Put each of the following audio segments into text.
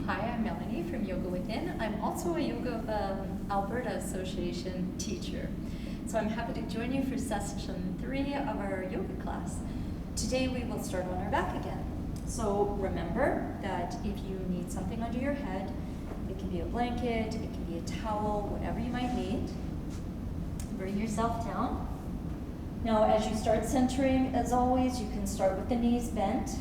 Hi, I'm Melanie from Yoga Within. I'm also a Yoga Alberta Association teacher. So I'm happy to join you for session 3 of our yoga class. Today we will start on our back again. So remember that if you need something under your head, it can be a blanket, it can be a towel, whatever you might need. Bring yourself down. Now as you start centering, as always, you can start with the knees bent,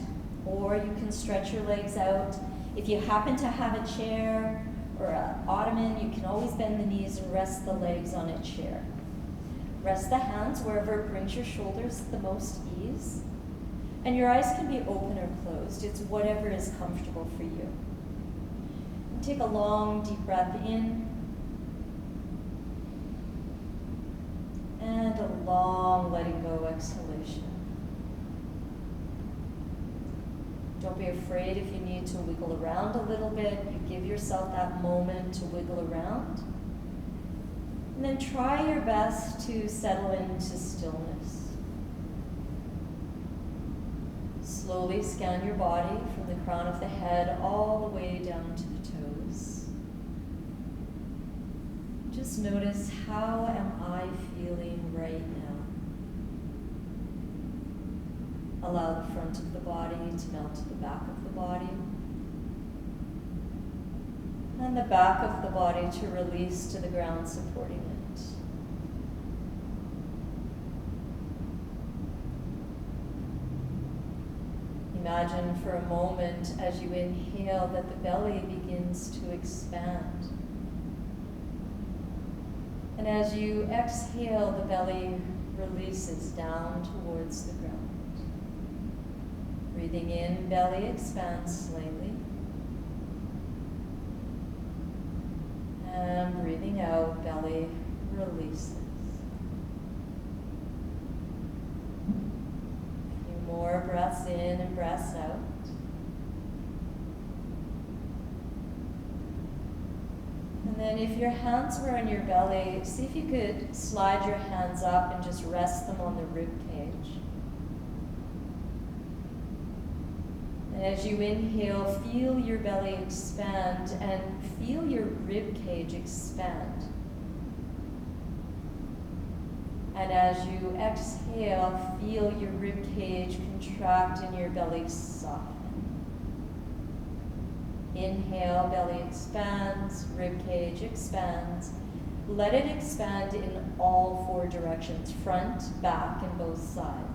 or you can stretch your legs out. If you happen to have a chair or an ottoman, you can always bend the knees and rest the legs on a chair. Rest the hands wherever it brings your shoulders the most ease. And your eyes can be open or closed. It's whatever is comfortable for you. And take a long, deep breath in. And a long letting go exhalation. Don't be afraid if you need to wiggle around a little bit. You give yourself that moment to wiggle around. And then try your best to settle into stillness. Slowly scan your body from the crown of the head all the way down to the toes. Just notice, how am I feeling right now? Allow the front of the body to melt to the back of the body. And the back of the body to release to the ground, supporting it. Imagine for a moment as you inhale that the belly begins to expand. And as you exhale, the belly releases down towards the ground. Breathing in, belly expands slightly. And breathing out, belly releases. A few more breaths in and breaths out. And then if your hands were on your belly, see if you could slide your hands up and just rest them on the rib cage. And as you inhale, feel your belly expand and feel your rib cage expand. And as you exhale, feel your rib cage contract and your belly soften. Inhale, belly expands, rib cage expands. Let it expand in all 4 directions, front, back, and both sides.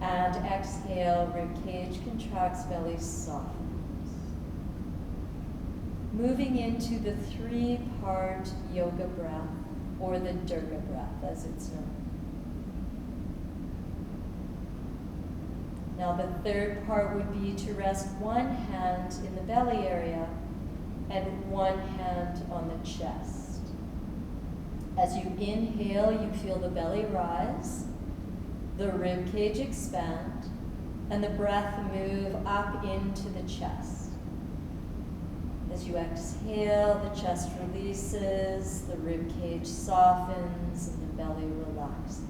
And exhale, rib cage contracts, belly softens. Moving into the 3-part yoga breath, or the Durga breath as it's known. Now the 3rd part would be to rest one hand in the belly area and one hand on the chest. As you inhale, you feel the belly rise, the rib cage expand, and the breath move up into the chest. As you exhale, the chest releases, the rib cage softens, and the belly relaxes.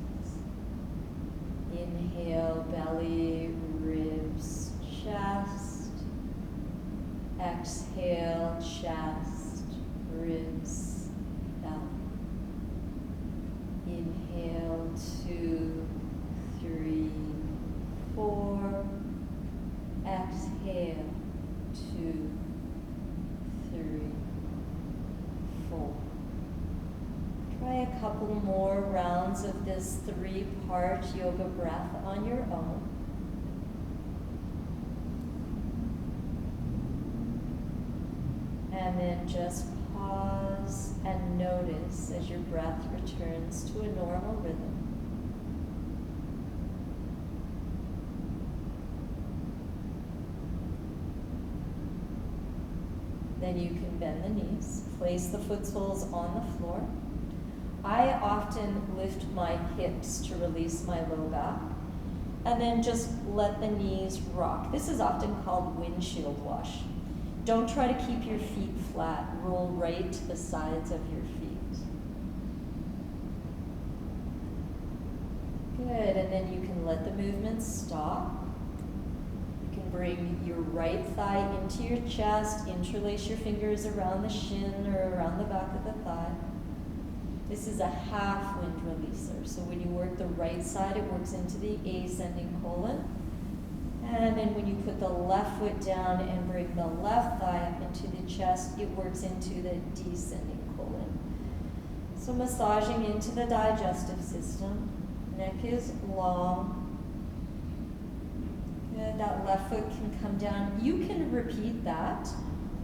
Inhale, belly, ribs, chest. Exhale, chest, ribs, belly. Inhale, 2, 3, 4. Exhale, 2, 3, 4. Try a couple more rounds of this 3-part yoga breath on your own. And then just pause and notice as your breath returns to a normal rhythm. Then you can bend the knees, place the footsoles on the floor. I often lift my hips to release my low back, and then just let the knees rock. This is often called windshield wash. Don't try to keep your feet flat. Roll right to the sides of your feet. Good, and then you can let the movement stop. You can bring your right thigh into your chest, interlace your fingers around the shin or around the back of the thigh. This is a half wind releaser. So when you work the right side, it works into the ascending colon. And then when you put the left foot down and bring the left thigh up into the chest, it works into the descending colon. So massaging into the digestive system. Neck is long. Good. That left foot can come down. You can repeat that,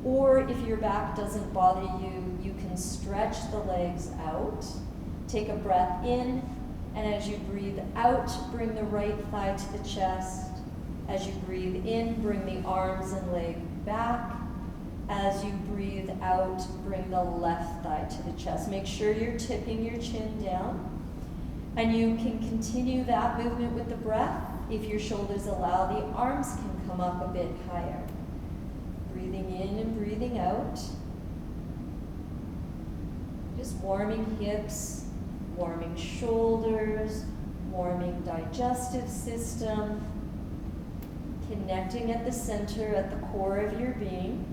or if your back doesn't bother you, you can stretch the legs out. Take a breath in, and as you breathe out, bring the right thigh to the chest. As you breathe in, bring the arms and leg back. As you breathe out, bring the left thigh to the chest. Make sure you're tipping your chin down. And you can continue that movement with the breath. If your shoulders allow, the arms can come up a bit higher. Breathing in and breathing out. Just warming hips, warming shoulders, warming digestive system. Connecting at the center, at the core of your being.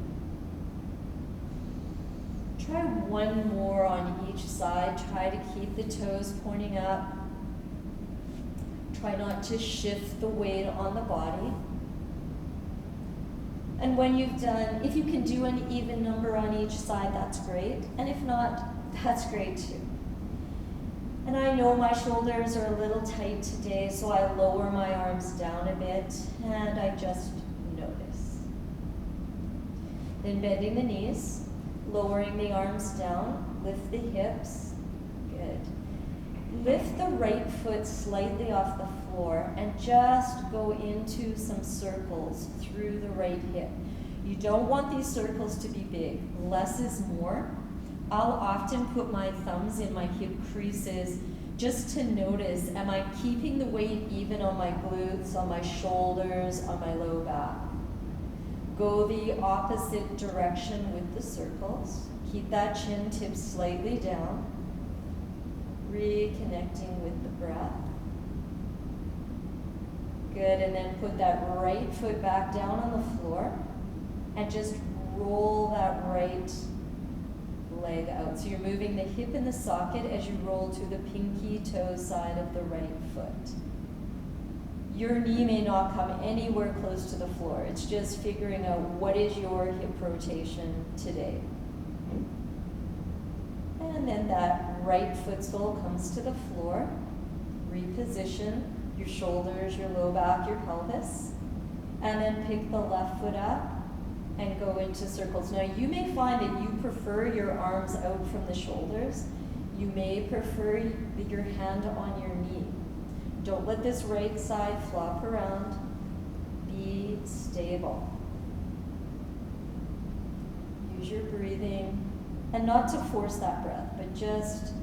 Try one more on each side. Try to keep the toes pointing up. Try not to shift the weight on the body. And when you've done, if you can do an even number on each side, that's great. And if not, that's great too. And I know my shoulders are a little tight today, so I lower my arms down a bit, and I just notice. Then bending the knees, lowering the arms down, lift the hips. Good. Lift the right foot slightly off the floor and just go into some circles through the right hip. You don't want these circles to be big. Less is more. I'll often put my thumbs in my hip creases just to notice, am I keeping the weight even on my glutes, on my shoulders, on my low back? Go the opposite direction with the circles. Keep that chin tipped slightly down. Reconnecting with the breath. Good, and then put that right foot back down on the floor and just roll that right leg out. So you're moving the hip in the socket as you roll to the pinky toe side of the right foot. Your knee may not come anywhere close to the floor. It's just figuring out what is your hip rotation today. And then that right footsole comes to the floor. Reposition your shoulders, your low back, your pelvis. And then pick the left foot up and go into circles. Now you may find that you prefer your arms out from the shoulders. You may prefer your hand on your knee. Don't let this right side flop around. Be stable. Use your breathing, and not to force that breath, but just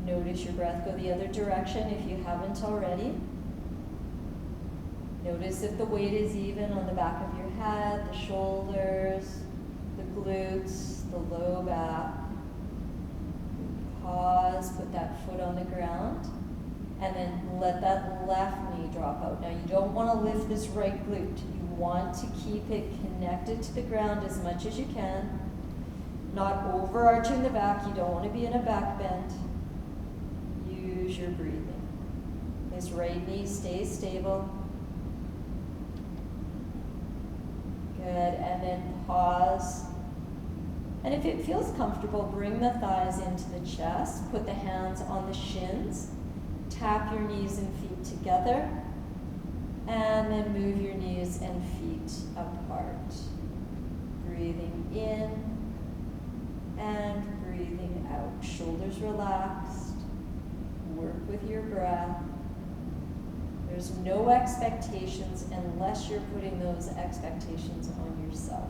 notice your breath. Go the other direction if you haven't already. Notice if the weight is even on the back of your head, the shoulders, the glutes, the low back. Pause, put that foot on the ground, and then let that left knee drop out. Now you don't want to lift this right glute. You want to keep it connected to the ground as much as you can. Not overarching the back. You don't want to be in a back bend. Use your breathing. This right knee stays stable. Good, and then pause. And if it feels comfortable, bring the thighs into the chest, put the hands on the shins, tap your knees and feet together, and then move your knees and feet apart. Breathing in and breathing out. Shoulders relaxed. Work with your breath. There's no expectations unless you're putting those expectations on yourself.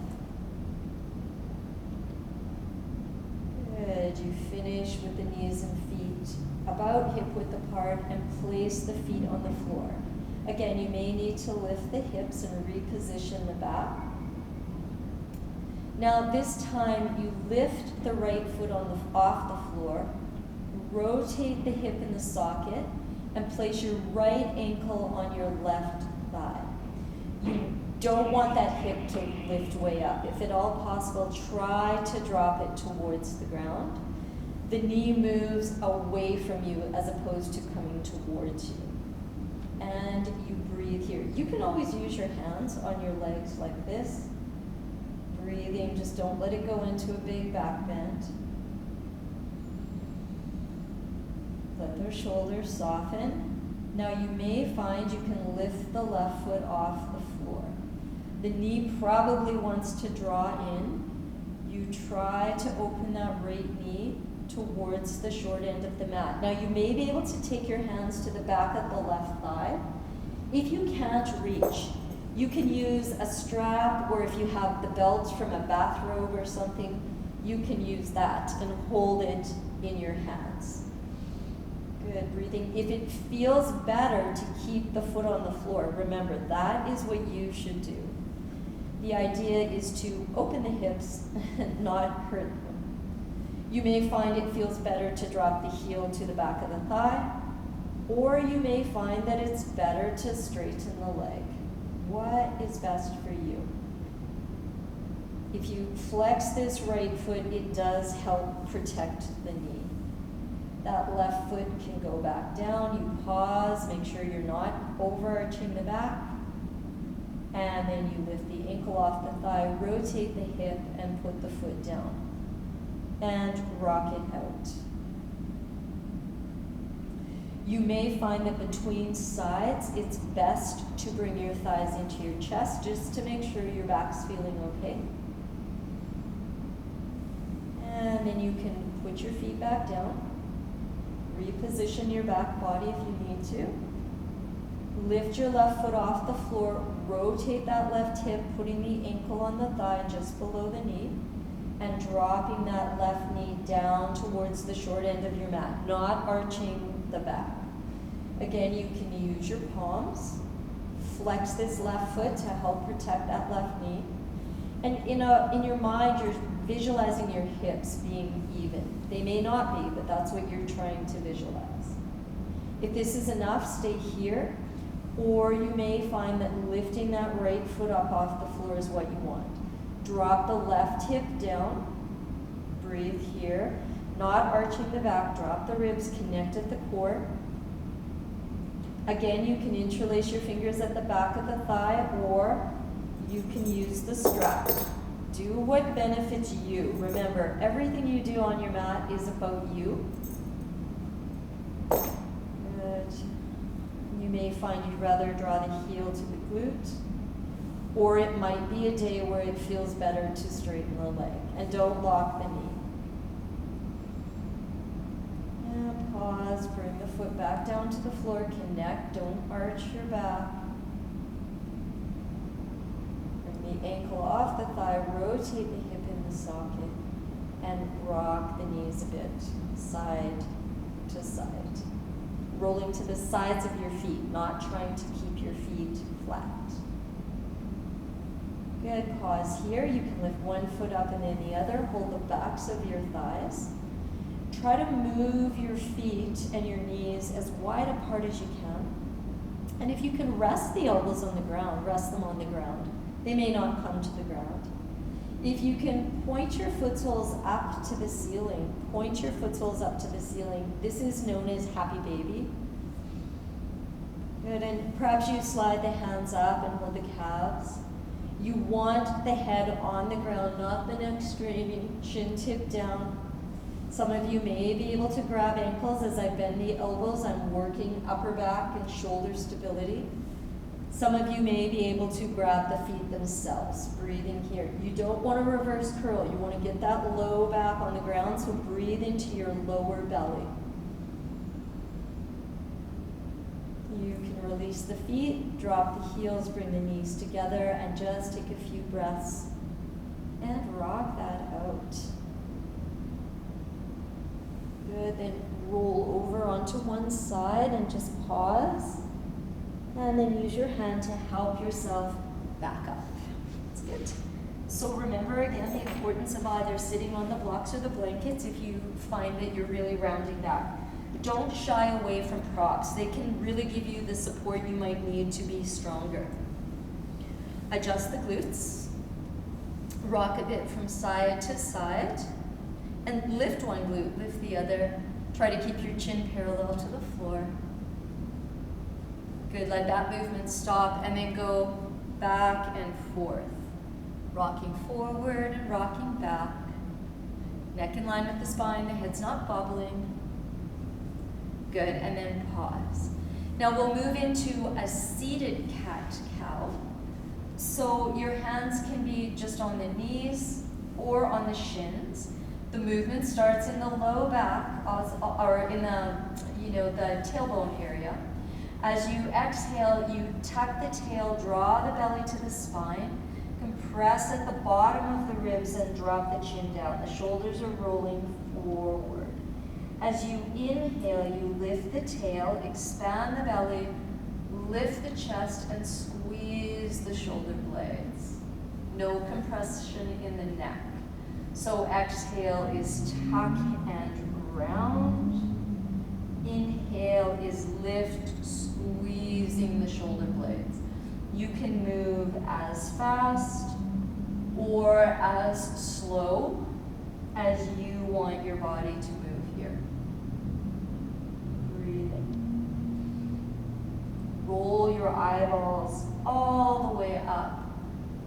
Good. You finish with the knees and feet about hip width apart and place the feet on the floor. Again, you may need to lift the hips and reposition the back. Now this time you lift the right foot off the floor, rotate the hip in the socket, and place your right ankle on your left thigh. You don't want that hip to lift way up. If at all possible, try to drop it towards the ground. The knee moves away from you as opposed to coming towards you. And you breathe here. You can always use your hands on your legs like this. Breathing, just don't let it go into a big back bend. Let their shoulders soften. Now you may find you can lift the left foot off the floor. The knee probably wants to draw in. You try to open that right knee towards the short end of the mat. Now you may be able to take your hands to the back of the left thigh. If you can't reach, you can use a strap, or if you have the belt from a bathrobe or something, you can use that and hold it in your hands. Good, breathing. If it feels better to keep the foot on the floor, remember that is what you should do. The idea is to open the hips and not hurt them. You may find it feels better to drop the heel to the back of the thigh, or you may find that it's better to straighten the leg. What is best for you? If you flex this right foot, it does help protect the knee. That left foot can go back down. You pause, make sure you're not overarching the back. And then you lift the ankle off the thigh, rotate the hip, and put the foot down. And rock it out. You may find that between sides, it's best to bring your thighs into your chest just to make sure your back's feeling okay. And then you can put your feet back down. Reposition your back body if you need to. Lift your left foot off the floor, rotate that left hip, putting the ankle on the thigh just below the knee, and dropping that left knee down towards the short end of your mat, not arching the back. Again, you can use your palms, flex this left foot to help protect that left knee. And in your mind, you're visualizing your hips being even. They may not be, but that's what you're trying to visualize. If this is enough, stay here, or you may find that lifting that right foot up off the floor is what you want. Drop the left hip down, breathe here, not arching the back, drop the ribs, connect at the core. Again, you can interlace your fingers at the back of the thigh, or you can use the strap. Do what benefits you. Remember, everything you do on your mat is about you. Good. You may find you'd rather draw the heel to the glute, or it might be a day where it feels better to straighten the leg. And don't lock the knee. And pause, bring the foot back down to the floor, connect, don't arch your back. Bring the ankle off the thigh, rotate the hip in the socket, and rock the knees a bit, side to side. Rolling to the sides of your feet, not trying to keep your feet flat. Good, pause here. You can lift one foot up and then the other. Hold the backs of your thighs. Try to move your feet and your knees as wide apart as you can. And if you can rest the elbows on the ground, rest them on the ground. They may not come to the ground. If you can point your foot soles up to the ceiling, point your foot soles up to the ceiling. This is known as happy baby. Good, and perhaps you slide the hands up and hold the calves. You want the head on the ground, not the neck straining, chin tip down. Some of you may be able to grab ankles as I bend the elbows. I'm working upper back and shoulder stability. Some of you may be able to grab the feet themselves, breathing here. You don't want to reverse curl. You want to get that low back on the ground, so breathe into your lower belly. You can release the feet, drop the heels, bring the knees together, and just take a few breaths and rock that out. Good, then roll over onto one side and just pause. And then use your hand to help yourself back up. That's good. So remember again the importance of either sitting on the blocks or the blankets if you find that you're really rounding back. Don't shy away from props. They can really give you the support you might need to be stronger. Adjust the glutes. Rock a bit from side to side. And lift one glute, lift the other. Try to keep your chin parallel to the floor. Good, let that movement stop and then go back and forth. Rocking forward and rocking back. Neck in line with the spine, the head's not bobbling. Good, and then pause. Now we'll move into a seated cat-cow. So your hands can be just on the knees or on the shins. The movement starts in the low back or in the tailbone area. As you exhale, you tuck the tail, draw the belly to the spine, compress at the bottom of the ribs and drop the chin down. The shoulders are rolling forward. As you inhale, you lift the tail, expand the belly, lift the chest, and squeeze the shoulder blades. No compression in the neck. So exhale is tuck and round. Inhale is lift, squeezing the shoulder blades. You can move as fast or as slow as you want your body to move here. Breathing. Roll your eyeballs all the way up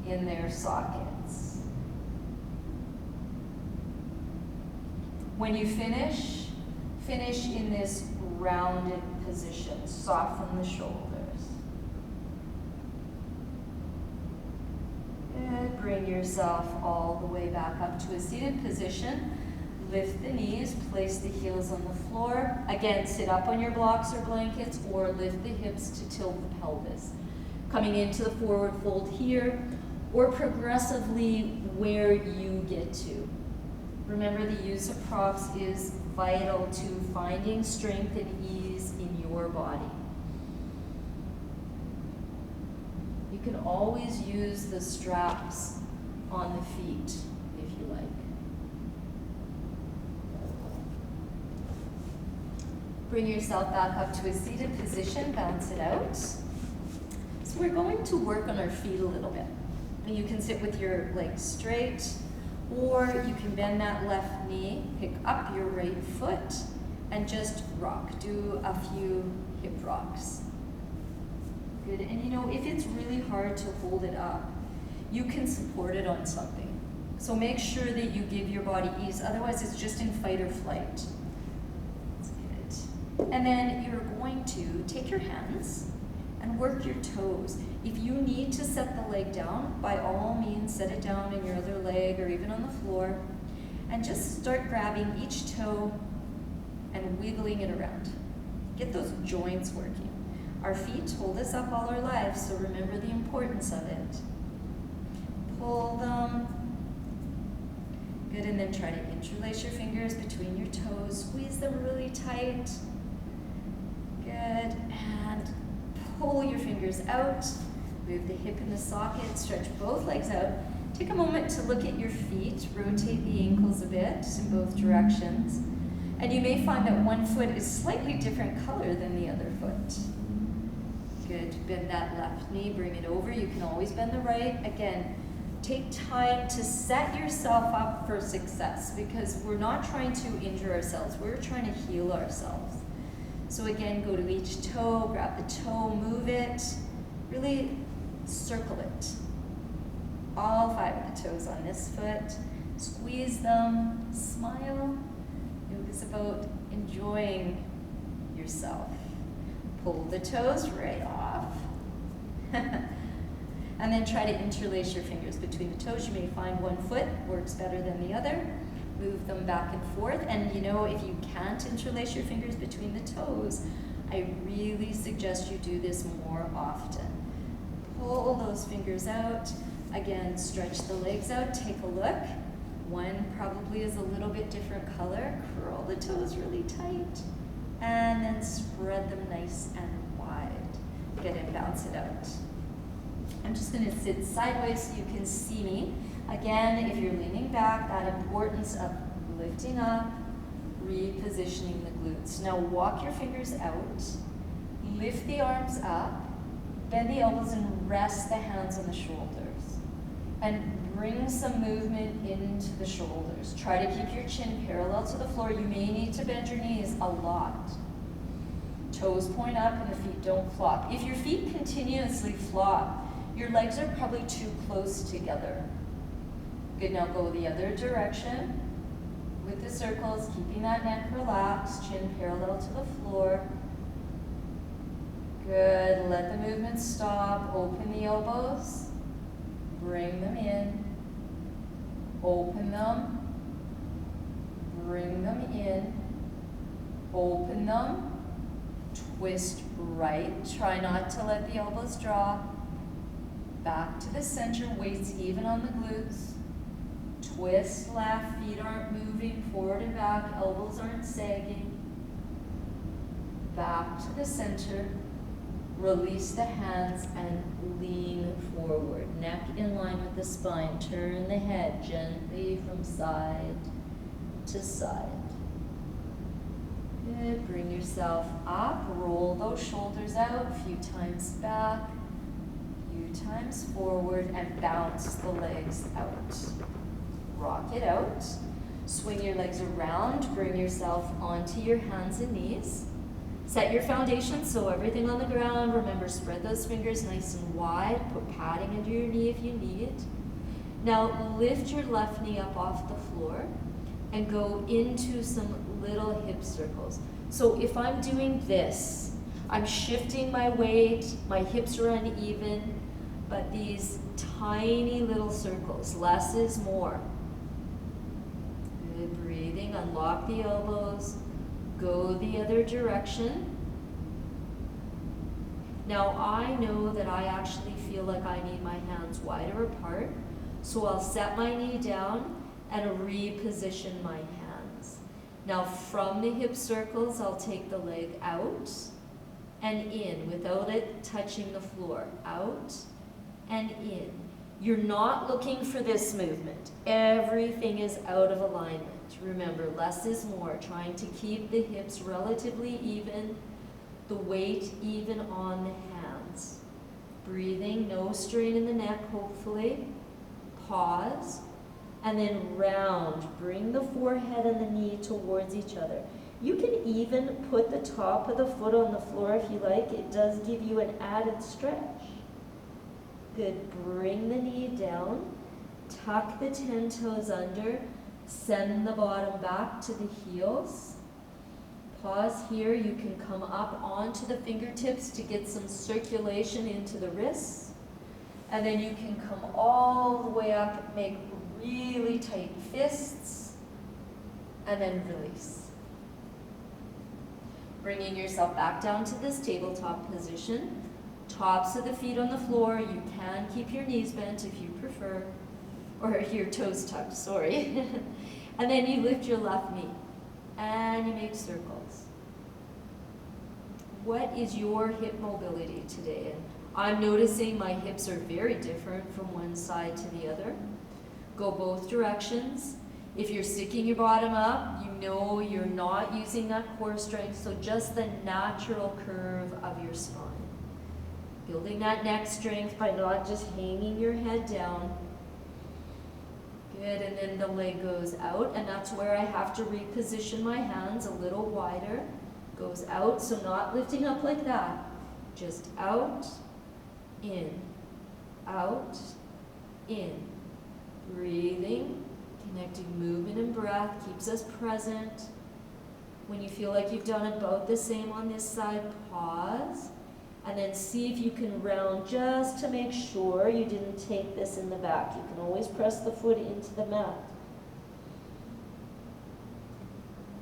in their sockets. When you finish in this rounded position. Soften the shoulders. Good. Bring yourself all the way back up to a seated position. Lift the knees, place the heels on the floor. Again, sit up on your blocks or blankets or lift the hips to tilt the pelvis. Coming into the forward fold here or progressively where you get to. Remember, the use of props is vital to finding strength and ease in your body. You can always use the straps on the feet if you like. Bring yourself back up to a seated position, bounce it out. So we're going to work on our feet a little bit. And you can sit with your legs straight, or you can bend that left knee, pick up your right foot, and just rock. Do a few hip rocks. Good, and you know, if it's really hard to hold it up, you can support it on something. So make sure that you give your body ease, otherwise it's just in fight or flight. That's good. And then you're going to take your hands and work your toes. If you need to set the leg down, by all means, set it down in your other leg or even on the floor, and just start grabbing each toe and wiggling it around. Get those joints working. Our feet hold us up all our lives, so remember the importance of it. Pull them. Good, and then try to interlace your fingers between your toes. Squeeze them really tight. Good, and pull your fingers out. Move the hip in the socket, stretch both legs out. Take a moment to look at your feet. Rotate the ankles a bit in both directions. And you may find that one foot is slightly different color than the other foot. Good, bend that left knee, bring it over. You can always bend the right. Again, take time to set yourself up for success because we're not trying to injure ourselves. We're trying to heal ourselves. So again, go to each toe, grab the toe, move it, really circle it. All 5 of the toes on this foot. Squeeze them, smile. It was about enjoying yourself. Pull the toes right off. And then try to interlace your fingers between the toes. You may find one foot works better than the other. Move them back and forth. And you know, if you can't interlace your fingers between the toes, I really suggest you do this more often. Pull those fingers out. Again, stretch the legs out. Take a look. One probably is a little bit different color. Curl the toes really tight. And then spread them nice and wide. Good, and bounce it out. I'm just going to sit sideways so you can see me. Again, if you're leaning back, that importance of lifting up, repositioning the glutes. Now walk your fingers out, lift the arms up, Bend the elbows and rest the hands on the shoulders. And bring some movement into the shoulders. Try to keep your chin parallel to the floor. You may need to bend your knees a lot. Toes point up and the feet don't flop. If your feet continuously flop, your legs are probably too close together. Good, now go the other direction with the circles, keeping that neck relaxed, chin parallel to the floor. Good, let the movement stop. Open the elbows, bring them in, open them, bring them in, open them, twist right, try not to let the elbows drop, back to the center, weights even on the glutes, twist left, feet aren't moving forward and back, elbows aren't sagging, back to the center, release the hands and lean forward, neck in line with the spine, turn the head gently from side to side. Good, bring yourself up, roll those shoulders out, a few times back, a few times forward, and bounce the legs out. Rock it out, swing your legs around, bring yourself onto your hands and knees. Set your foundation, so everything on the ground. Remember, spread those fingers nice and wide, put padding under your knee if you need. Now lift your left knee up off the floor and go into some little hip circles. So if I'm doing this, I'm shifting my weight, my hips are uneven, but these tiny little circles, less is more. Good, breathing, unlock the elbows, go the other direction. Now I know that I actually feel like I need my hands wider apart, so I'll set my knee down and reposition my hands. Now from the hip circles, I'll take the leg out and in without it touching the floor. Out and in. You're not looking for this movement. Everything is out of alignment. Remember, less is more. Trying to keep the hips relatively even, the weight even on the hands. Breathing, no strain in the neck, hopefully. Pause, and then round. Bring the forehead and the knee towards each other. You can even put the top of the foot on the floor if you like. It does give you an added stretch. Good, bring the knee down, tuck the 10 toes under, send the bottom back to the heels. Pause here, you can come up onto the fingertips to get some circulation into the wrists. And then you can come all the way up, make really tight fists, and then release. Bringing yourself back down to this tabletop position. Tops of the feet on the floor. You can keep your knees bent if you prefer, or your toes tucked, sorry. And then you lift your left knee and you make circles. What is your hip mobility today? And I'm noticing my hips are very different from one side to the other. Go both directions. If you're sticking your bottom up, you know you're not using that core strength, so just the natural curve of your spine. Building that neck strength by not just hanging your head down. Good, and then the leg goes out, and that's where I have to reposition my hands a little wider. Goes out, so not lifting up like that. Just out, in, out, in. Breathing, connecting movement and breath, keeps us present. When you feel like you've done about the same on this side, pause. And then see if you can round just to make sure you didn't take this in the back. You can always press the foot into the mat.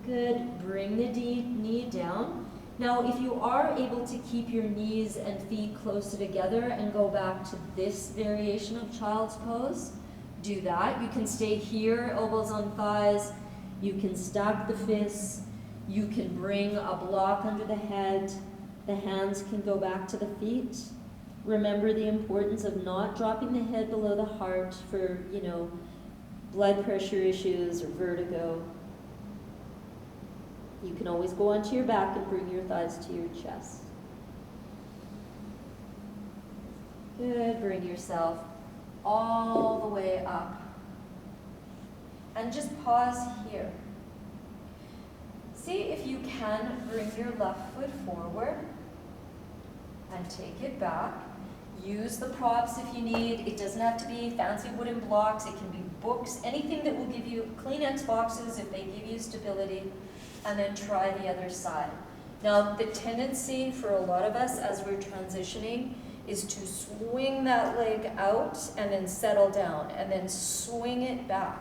Good, bring the knee down. Now if you are able to keep your knees and feet closer together and go back to this variation of child's pose, do that. You can stay here, elbows on thighs. You can stack the fists. You can bring a block under the head. The hands can go back to the feet. Remember the importance of not dropping the head below the heart for, blood pressure issues or vertigo. You can always go onto your back and bring your thighs to your chest. Good, bring yourself all the way up. And just pause here. See if you can bring your left foot forward and take it back. Use the props if you need. It doesn't have to be fancy wooden blocks. It can be books, anything that will give you Kleenex boxes if they give you stability. And then try the other side. Now, the tendency for a lot of us as we're transitioning is to swing that leg out and then settle down and then swing it back.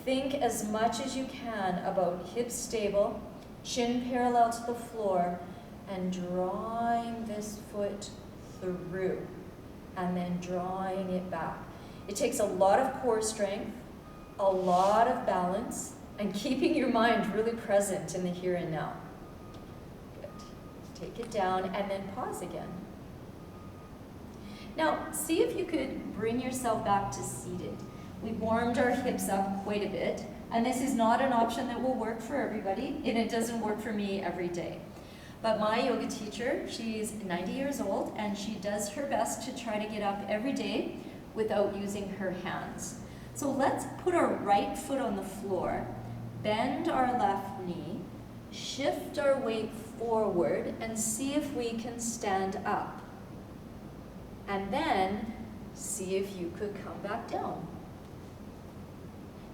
Think as much as you can about hips stable, chin parallel to the floor, and drawing this foot through and then drawing it back. It takes a lot of core strength, a lot of balance, and keeping your mind really present in the here and now. Good. Take it down and then pause again. Now, see if you could bring yourself back to seated. We've warmed our hips up quite a bit, and this is not an option that will work for everybody, and it doesn't work for me every day. But my yoga teacher, she's 90 years old, and she does her best to try to get up every day without using her hands. So let's put our right foot on the floor, bend our left knee, shift our weight forward, and see if we can stand up. And then see if you could come back down.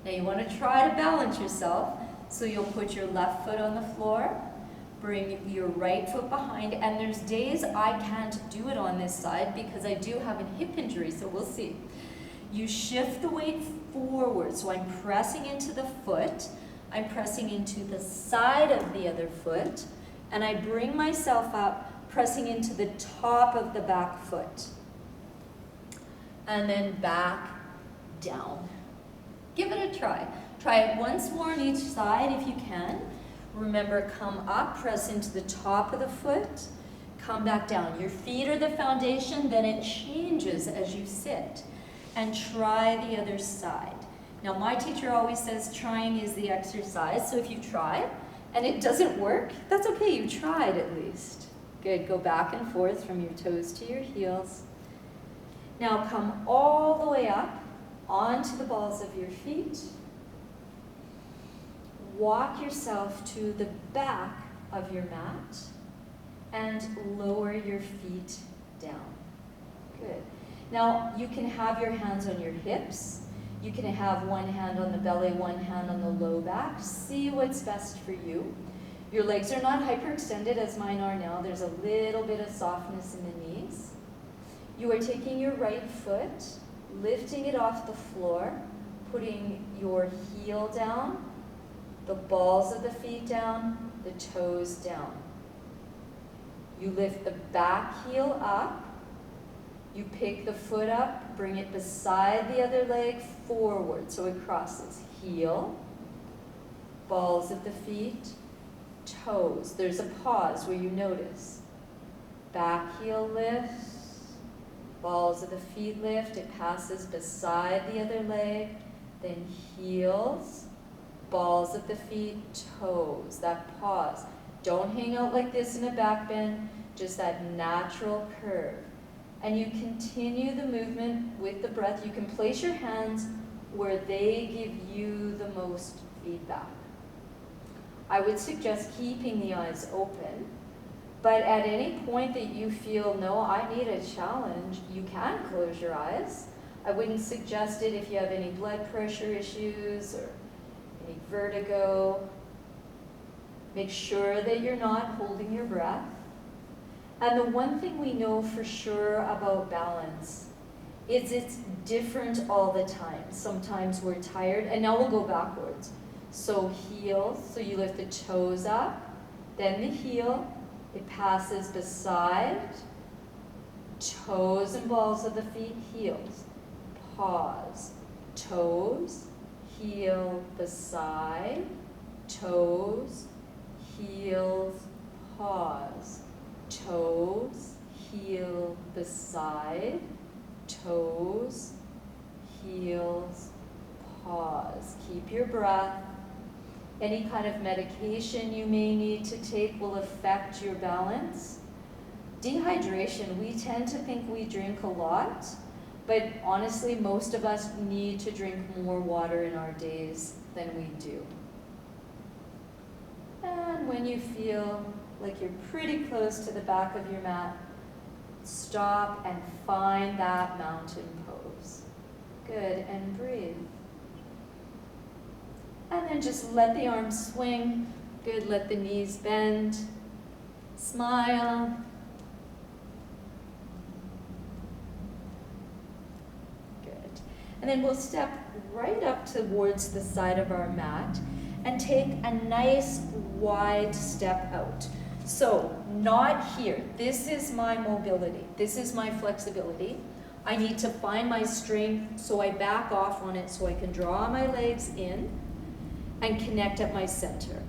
Now you want to try to balance yourself, so you'll put your left foot on the floor, bring your right foot behind, and there's days I can't do it on this side because I do have a hip injury, so we'll see. You shift the weight forward, so I'm pressing into the foot, I'm pressing into the side of the other foot, and I bring myself up, pressing into the top of the back foot. And then back down. Give it a try. Try it once more on each side if you can. Remember, come up, press into the top of the foot, come back down. Your feet are the foundation, then it changes as you sit. And try the other side. Now, my teacher always says trying is the exercise, so if you try and it doesn't work, that's okay, you tried at least. Good, go back and forth from your toes to your heels. Now come all the way up onto the balls of your feet. Walk yourself to the back of your mat and lower your feet down. Good. Now you can have your hands on your hips. You can have one hand on the belly, one hand on the low back. See what's best for you. Your legs are not hyperextended as mine are now. There's a little bit of softness in the knees. You are taking your right foot, lifting it off the floor, putting your heel down, the balls of the feet down, the toes down. You lift the back heel up. You pick the foot up, bring it beside the other leg forward so it crosses. Heel, balls of the feet, toes. There's a pause where you notice. Back heel lifts, balls of the feet lift, it passes beside the other leg, then heels, balls of the feet, toes. That pause. Don't hang out like this in a back bend, just that natural curve. And you continue the movement with the breath. You can place your hands where they give you the most feedback. I would suggest keeping the eyes open, but at any point that you feel, no, I need a challenge, you can close your eyes. I wouldn't suggest it if you have any blood pressure issues or any vertigo. Make sure that you're not holding your breath. And the one thing we know for sure about balance is it's different all the time. Sometimes we're tired, and now we'll go backwards. So heels, so you lift the toes up, then the heel, it passes beside, toes and balls of the feet, heels, pause, toes, heel, beside, toes, heels, pause, toes, heel, beside, toes, heels, pause. Keep your breath. Any kind of medication you may need to take will affect your balance. Dehydration, we tend to think we drink a lot, but honestly, most of us need to drink more water in our days than we do. And when you feel like you're pretty close to the back of your mat, stop and find that mountain pose. Good, and breathe. And then just let the arms swing. Good, let the knees bend. Smile. Good. And then we'll step right up towards the side of our mat and take a nice wide step out. So, not here. This is my mobility. This is my flexibility. I need to find my strength, so I back off on it so I can draw my legs in and connect at my center.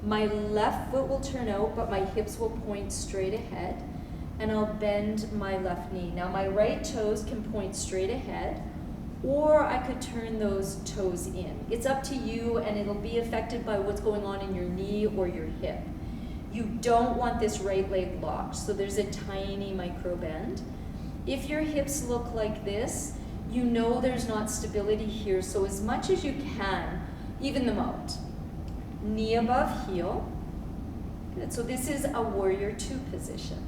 My left foot will turn out, but my hips will point straight ahead, and I'll bend my left knee. Now my right toes can point straight ahead, or I could turn those toes in. It's up to you, and it'll be affected by what's going on in your knee or your hip. You don't want this right leg locked, so there's a tiny micro bend. If your hips look like this, you know there's not stability here, so as much as you can, even them out. Knee above heel. Good. So this is a warrior two position.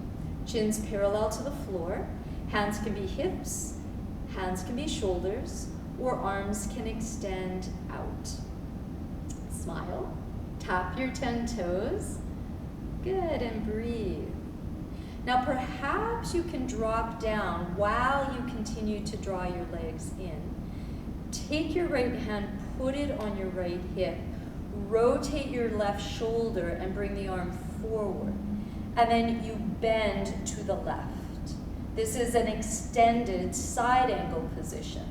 Chin's parallel to the floor. Hands can be hips, hands can be shoulders, or arms can extend out. Smile. Tap your 10 toes. Good, and breathe. Now perhaps you can drop down while you continue to draw your legs in. Take your right hand, put it on your right hip, rotate your left shoulder and bring the arm forward. And then you bend to the left. This is an extended side angle position.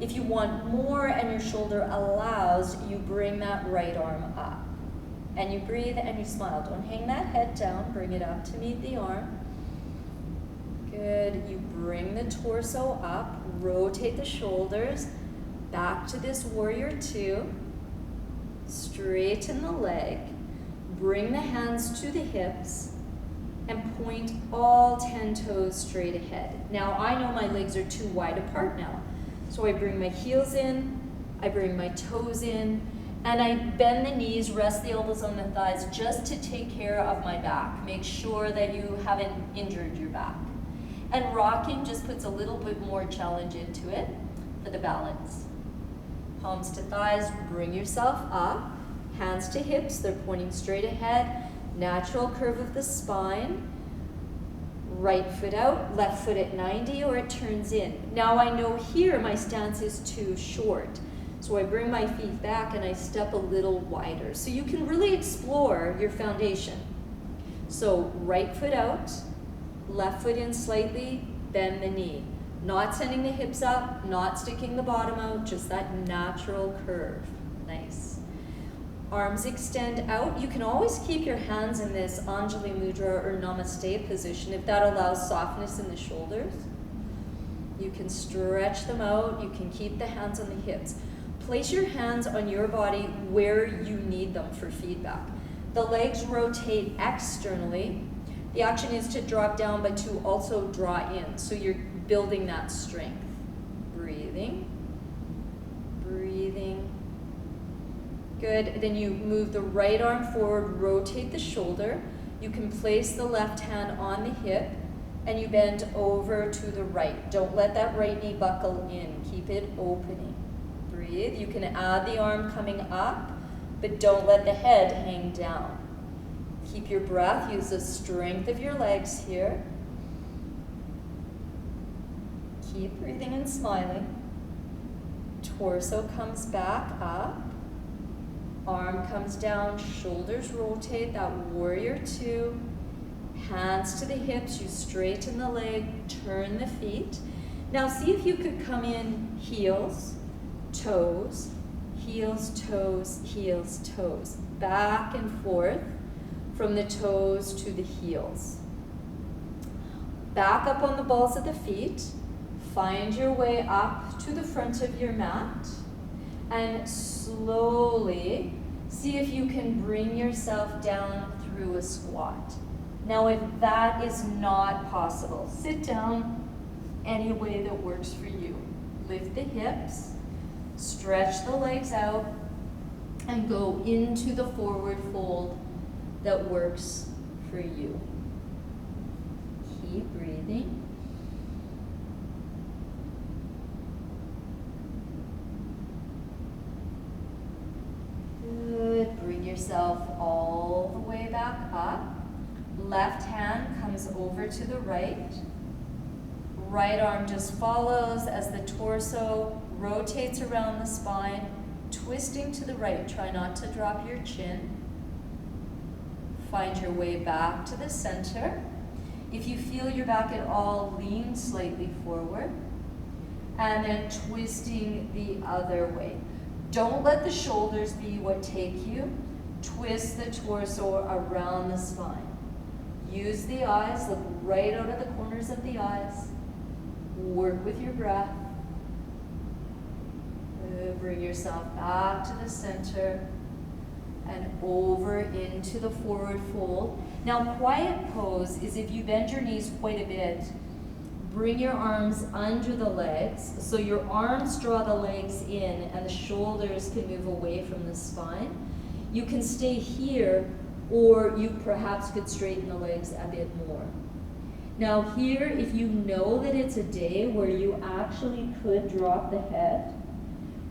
If you want more and your shoulder allows, you bring that right arm up. And you breathe and you smile. Don't hang that head down, bring it up to meet the arm. Good, you bring the torso up, rotate the shoulders, back to this warrior two. Straighten the leg, bring the hands to the hips, and point all 10 toes straight ahead. Now I know my legs are too wide apart now, so I bring my heels in, I bring my toes in, and I bend the knees, rest the elbows on the thighs just to take care of my back. Make sure that you haven't injured your back. And rocking just puts a little bit more challenge into it for the balance. Palms to thighs, bring yourself up. Hands to hips, they're pointing straight ahead. Natural curve of the spine. Right foot out, left foot at 90, or it turns in. Now I know here my stance is too short. So I bring my feet back and I step a little wider. So you can really explore your foundation. So right foot out, left foot in slightly, bend the knee. Not sending the hips up, not sticking the bottom out, just that natural curve. Nice. Arms extend out. You can always keep your hands in this Anjali Mudra or Namaste position if that allows softness in the shoulders. You can stretch them out. You can keep the hands on the hips. Place your hands on your body where you need them for feedback. The legs rotate externally. The action is to drop down, but to also draw in. So you're building that strength. Breathing, breathing. Good, then you move the right arm forward, rotate the shoulder. You can place the left hand on the hip and you bend over to the right. Don't let that right knee buckle in, keep it opening. Breathe, you can add the arm coming up, but don't let the head hang down. Keep your breath, use the strength of your legs here. Keep breathing and smiling. Torso comes back up. Arm comes down, shoulders rotate, that warrior two. Hands to the hips, you straighten the leg, turn the feet. Now see if you could come in heels, toes, heels, toes, heels, toes. Back and forth from the toes to the heels. Back up on the balls of the feet. Find your way up to the front of your mat and slowly see if you can bring yourself down through a squat. Now, if that is not possible, sit down any way that works for you. Lift the hips, stretch the legs out, and go into the forward fold that works for you. Keep breathing. Good. Bring yourself all the way back up. Left hand comes over to the right. Right arm just follows as the torso rotates around the spine, twisting to the right. Try not to drop your chin. Find your way back to the center. If you feel your back at all, lean slightly forward. And then twisting the other way. Don't let the shoulders be what take you. Twist the torso around the spine. Use the eyes, look right out of the corners of the eyes. Work with your breath. Bring yourself back to the center and over into the forward fold. Now, quiet pose is if you bend your knees quite a bit, bring your arms under the legs, so your arms draw the legs in and the shoulders can move away from the spine. You can stay here, or you perhaps could straighten the legs a bit more. Now here, if you know that it's a day where you actually could drop the head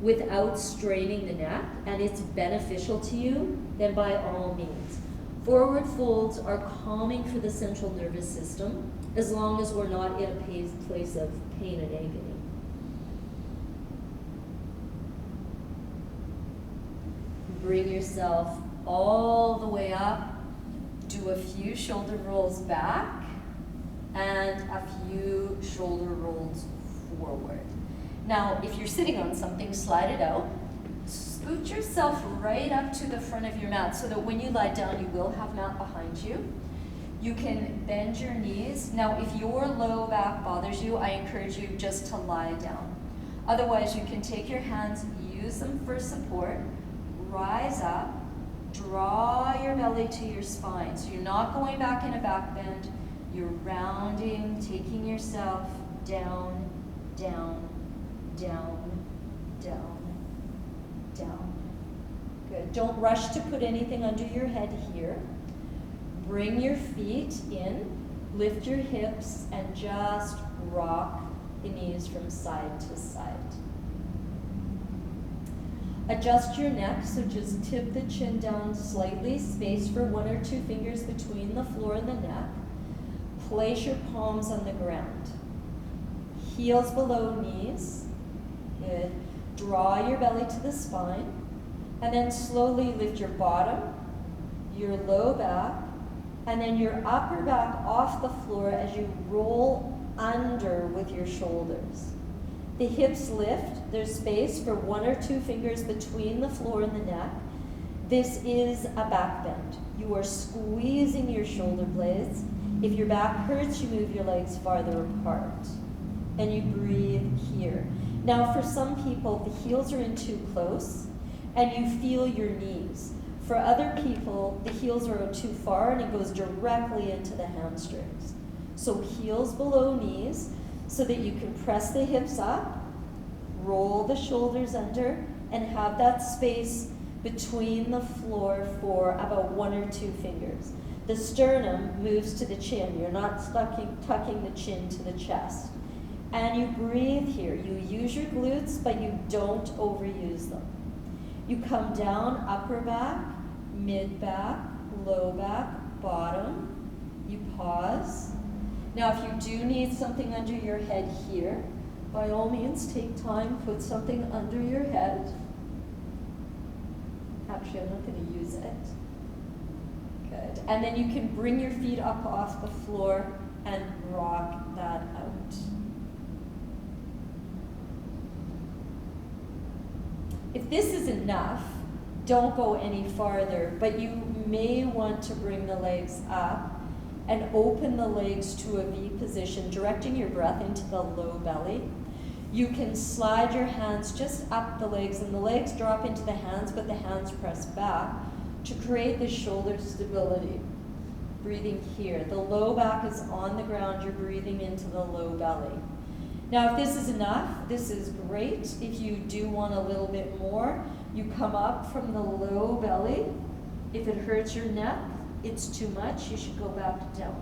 without straining the neck, and it's beneficial to you, then by all means. Forward folds are calming for the central nervous system, as long as we're not in a place of pain and agony. Bring yourself all the way up. Do a few shoulder rolls back and a few shoulder rolls forward. Now, if you're sitting on something, slide it out. Scoot yourself right up to the front of your mat so that when you lie down, you will have mat behind you. You can bend your knees. Now, if your low back bothers you, I encourage you just to lie down. Otherwise, you can take your hands, use them for support, rise up, draw your belly to your spine. So you're not going back in a back bend, you're rounding, taking yourself down, down, down, down, down. Good. Don't rush to put anything under your head here. Bring your feet in, lift your hips, and just rock the knees from side to side. Adjust your neck, so just tip the chin down slightly, space for 1 or 2 fingers between the floor and the neck. Place your palms on the ground. Heels below knees. Good. Draw your belly to the spine, and then slowly lift your bottom, your low back, and then your upper back off the floor as you roll under with your shoulders. The hips lift. There's space for 1 or 2 fingers between the floor and the neck. This is a back bend. You are squeezing your shoulder blades. If your back hurts, you move your legs farther apart. And you breathe here. Now, for some people, the heels are in too close, and you feel your knees. For other people, the heels are too far, and it goes directly into the hamstrings. So heels below knees, so that you can press the hips up, roll the shoulders under, and have that space between the floor for about 1 or 2 fingers. The sternum moves to the chin. You're not tucking the chin to the chest. And you breathe here. You use your glutes, but you don't overuse them. You come down, upper back, mid back, low back, bottom. You pause. Now, if you do need something under your head here, by all means, take time, put something under your head. Actually, I'm not going to use it. Good. And then you can bring your feet up off the floor and rock that out. If this is enough, don't go any farther, but you may want to bring the legs up and open the legs to a V position, directing your breath into the low belly. You can slide your hands just up the legs, and the legs drop into the hands, but the hands press back to create the shoulder stability. breathing here. The low back is on the ground, you're breathing into the low belly. Now if this is enough, this is great. If you do want a little bit more, you come up from the low belly. If it hurts your neck, it's too much, you should go back down.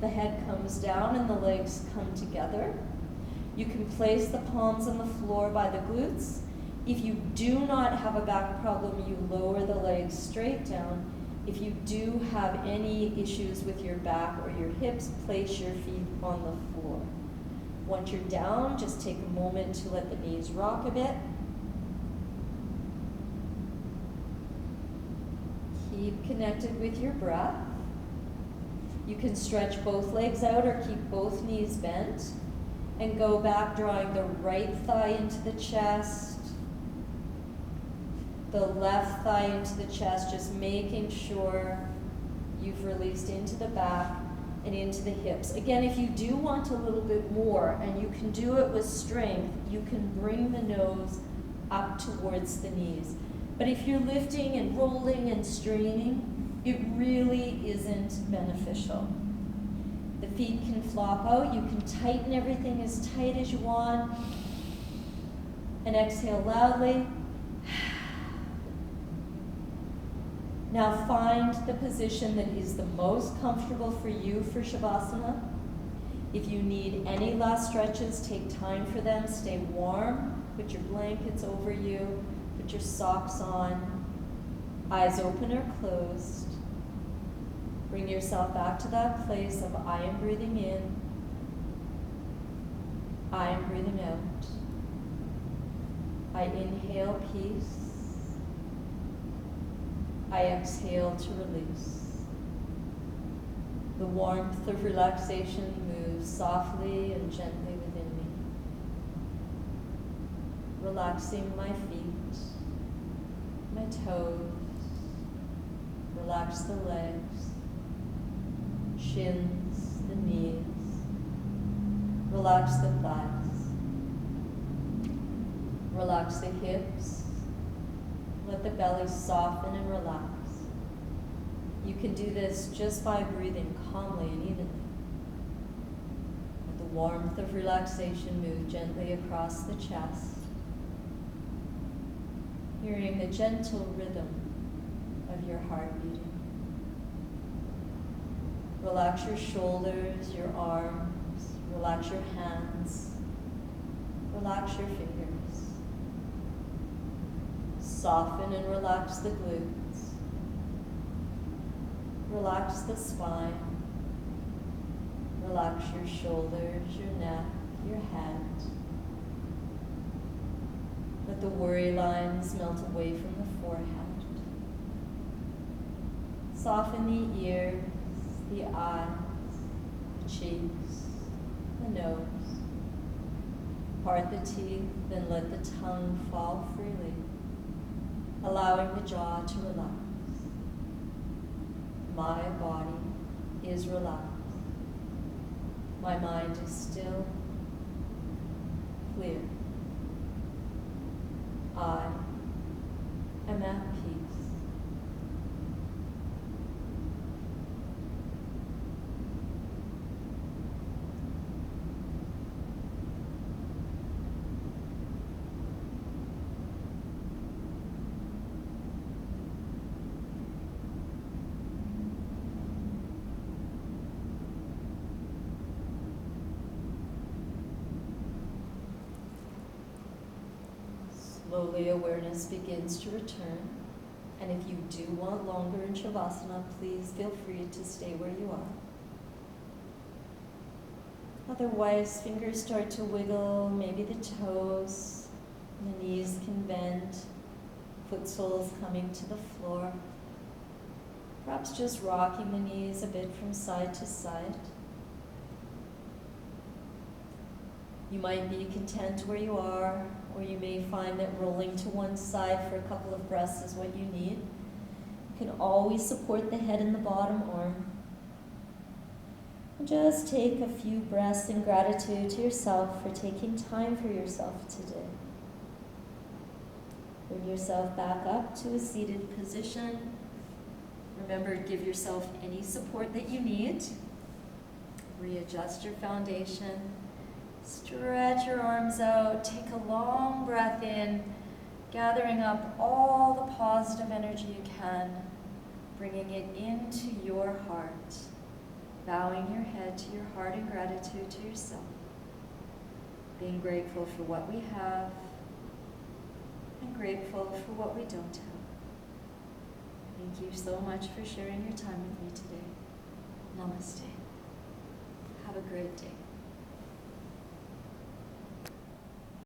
The head comes down and the legs come together. You can place the palms on the floor by the glutes. If you do not have a back problem, you lower the legs straight down. If you do have any issues with your back or your hips, place your feet on the floor. Once you're down, just take a moment to let the knees rock a bit. Keep connected with your breath. You can stretch both legs out or keep both knees bent. And go back, drawing the right thigh into the chest, the left thigh into the chest, just making sure you've released into the back and into the hips. Again, if you do want a little bit more, and you can do it with strength, you can bring the nose up towards the knees. But if you're lifting and rolling and straining, it really isn't beneficial. The feet can flop out. You can tighten everything as tight as you want. And exhale loudly. Now find the position that is the most comfortable for you for Shavasana. If you need any last stretches, take time for them. Stay warm. Put your blankets over you. Put your socks on. Eyes open or closed. Bring yourself back to that place of I am breathing in, I am breathing out. I inhale peace, I exhale to release. The warmth of relaxation moves softly and gently within me, relaxing my feet, my toes, relax the legs, shins, the knees, relax the thighs, relax the hips, let the belly soften and relax. You can do this just by breathing calmly and evenly. Let the warmth of relaxation move gently across the chest, hearing the gentle rhythm of your heart beating. Relax your shoulders, your arms, relax your hands, relax your fingers. Soften and relax the glutes. Relax the spine. Relax your shoulders, your neck, your head. Let the worry lines melt away from the forehead. Soften the ears, the eyes, the cheeks, the nose. Part the teeth, then let the tongue fall freely, allowing the jaw to relax. My body is relaxed. My mind is still, clear. I am at peace. Slowly awareness begins to return, and if you do want longer in Shavasana, please feel free to stay where you are. Otherwise, fingers start to wiggle, maybe the toes, the knees can bend, foot soles coming to the floor. Perhaps just rocking the knees a bit from side to side. You might be content where you are, or you may find that rolling to one side for a couple of breaths is what you need. You can always support the head in the bottom arm. And just take a few breaths in gratitude to yourself for taking time for yourself today. Bring yourself back up to a seated position. Remember, give yourself any support that you need. Readjust your foundation. Stretch your arms out. Take a long breath in, gathering up all the positive energy you can, bringing it into your heart. Bowing your head to your heart in gratitude to yourself. Being grateful for what we have and grateful for what we don't have. Thank you so much for sharing your time with me today. Namaste. Have a great day.